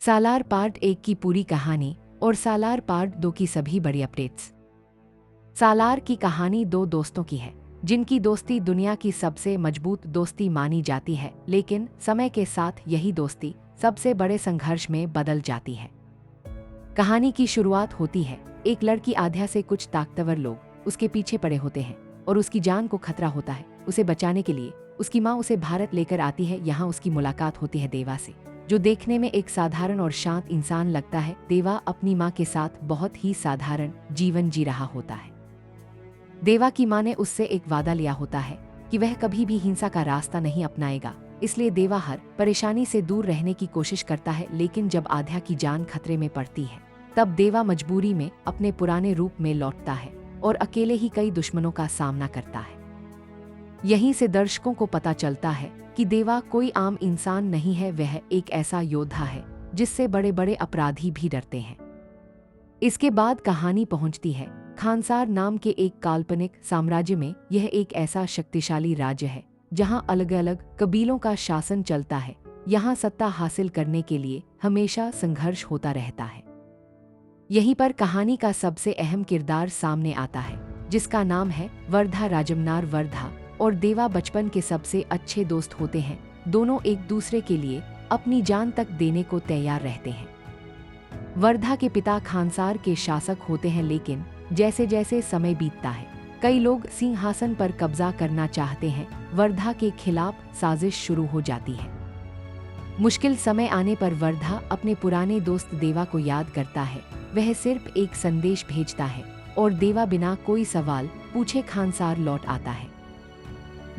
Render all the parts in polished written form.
सालार part 1 की पूरी कहानी और सालार पार्ट 2 की सभी बड़ी अपडेट्स। सालार की कहानी दो दोस्तों की है जिनकी दोस्ती दुनिया की सबसे मजबूत दोस्ती मानी जाती है, लेकिन समय के साथ यही दोस्ती सबसे बड़े संघर्ष में बदल जाती है। कहानी की शुरुआत होती है एक लड़की आध्या से। कुछ ताकतवर लोग उसके पीछे पड़े होते हैं और उसकी जान को खतरा होता है। उसे बचाने के लिए उसकी माँ उसे भारत लेकर आती है। यहाँ उसकी मुलाकात होती है देवा से, जो देखने में एक साधारण और शांत इंसान लगता है। देवा अपनी माँ के साथ बहुत ही साधारण जीवन जी रहा होता है। देवा की माँ ने उससे एक वादा लिया होता है कि वह कभी भी हिंसा का रास्ता नहीं अपनाएगा, इसलिए देवा हर परेशानी से दूर रहने की कोशिश करता है। लेकिन जब आध्या की जान खतरे में पड़ती है, तब देवा मजबूरी में अपने पुराने रूप में लौटता है और अकेले ही कई दुश्मनों का सामना करता है। यहीं से दर्शकों को पता चलता है कि देवा कोई आम इंसान नहीं है, वह एक ऐसा योद्धा है जिससे बड़े बड़े अपराधी भी डरते हैं। इसके बाद कहानी पहुंचती है खानसार नाम के एक काल्पनिक साम्राज्य में। यह एक ऐसा शक्तिशाली राज्य है जहां अलग अलग कबीलों का शासन चलता है। यहां सत्ता हासिल करने के लिए हमेशा संघर्ष होता रहता है। यहीं पर कहानी का सबसे अहम किरदार सामने आता है जिसका नाम है वर्धा। राजमनार वर्धा और देवा बचपन के सबसे अच्छे दोस्त होते हैं। दोनों एक दूसरे के लिए अपनी जान तक देने को तैयार रहते हैं। वर्धा के पिता खानसार के शासक होते हैं, लेकिन जैसे जैसे समय बीतता है कई लोग सिंहासन पर कब्जा करना चाहते हैं। वर्धा के खिलाफ साजिश शुरू हो जाती है। मुश्किल समय आने पर वर्धा अपने पुराने दोस्त देवा को याद करता है। वह सिर्फ एक संदेश भेजता है और देवा बिना कोई सवाल पूछे खानसार लौट आता है।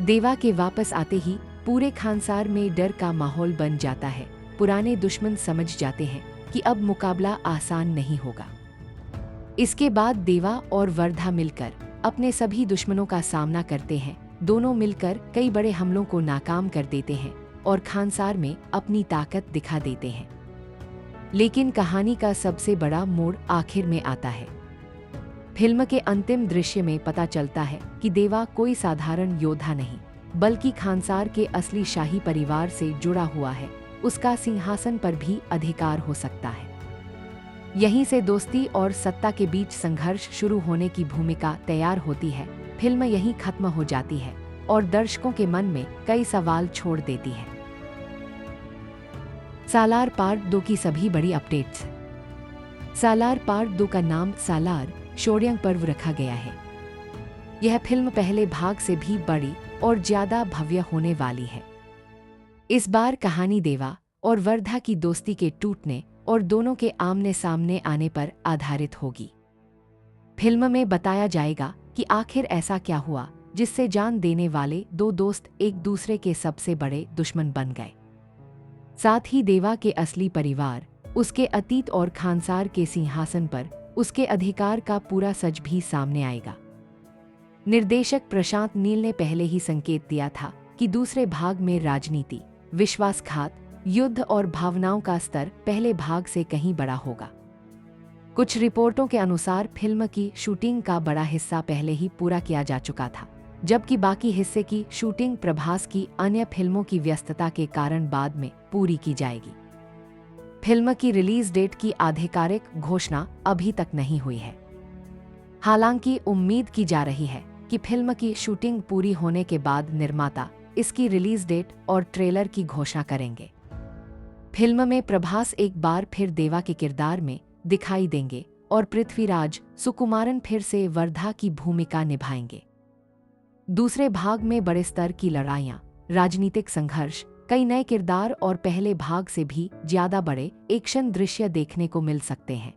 देवा के वापस आते ही पूरे खानसार में डर का माहौल बन जाता है। पुराने दुश्मन समझ जाते हैं कि अब मुकाबला आसान नहीं होगा। इसके बाद देवा और वर्धा मिलकर अपने सभी दुश्मनों का सामना करते हैं। दोनों मिलकर कई बड़े हमलों को नाकाम कर देते हैं और खानसार में अपनी ताकत दिखा देते हैं। लेकिन कहानी का सबसे बड़ा मोड़ आखिर में आता है। फिल्म के अंतिम दृश्य में पता चलता है कि देवा कोई साधारण योद्धा नहीं, बल्कि खानसार के असली शाही परिवार से जुड़ा हुआ है। उसका सिंहासन पर भी अधिकार हो सकता है। यहीं से दोस्ती और सत्ता के बीच संघर्ष शुरू होने की भूमिका तैयार होती है। फिल्म यहीं खत्म हो जाती है और दर्शकों के मन में कई सवाल छोड़ देती है। सालार पार्ट 2 की सभी बड़ी अपडेट्स। सालार पार्ट 2 का नाम सालार शौर्यंग पर्व रखा गया है। यह फिल्म पहले भाग से भी बड़ी और ज्यादा भव्य होने वाली है। इस बार कहानी देवा और वर्धा की दोस्ती के टूटने और दोनों के आमने सामने आने पर आधारित होगी। फिल्म में बताया जाएगा कि आखिर ऐसा क्या हुआ जिससे जान देने वाले दो दोस्त एक दूसरे के सबसे बड़े दुश्मन बन गए। साथ ही देवा के असली परिवार, उसके अतीत और खानसार के सिंहासन पर उसके अधिकार का पूरा सच भी सामने आएगा। निर्देशक प्रशांत नील ने पहले ही संकेत दिया था कि दूसरे भाग में राजनीति, विश्वासघात, युद्ध और भावनाओं का स्तर पहले भाग से कहीं बड़ा होगा। कुछ रिपोर्टों के अनुसार फिल्म की शूटिंग का बड़ा हिस्सा पहले ही पूरा किया जा चुका था, जबकि बाकी हिस्से की शूटिंग प्रभास की अन्य फिल्मों की व्यस्तता के कारण बाद में पूरी की जाएगी। फिल्म की रिलीज डेट की आधिकारिक घोषणा अभी तक नहीं हुई है। हालांकि उम्मीद की जा रही है कि फिल्म की शूटिंग पूरी होने के बाद निर्माता इसकी रिलीज डेट और ट्रेलर की घोषणा करेंगे। फिल्म में प्रभास एक बार फिर देवा के किरदार में दिखाई देंगे और पृथ्वीराज सुकुमारन फिर से वर्धा की भूमिका निभाएंगे। दूसरे भाग में बड़े स्तर की लड़ाइयां, राजनीतिक संघर्ष, कई नए किरदार और पहले भाग से भी ज्यादा बड़े एक्शन दृश्य देखने को मिल सकते हैं।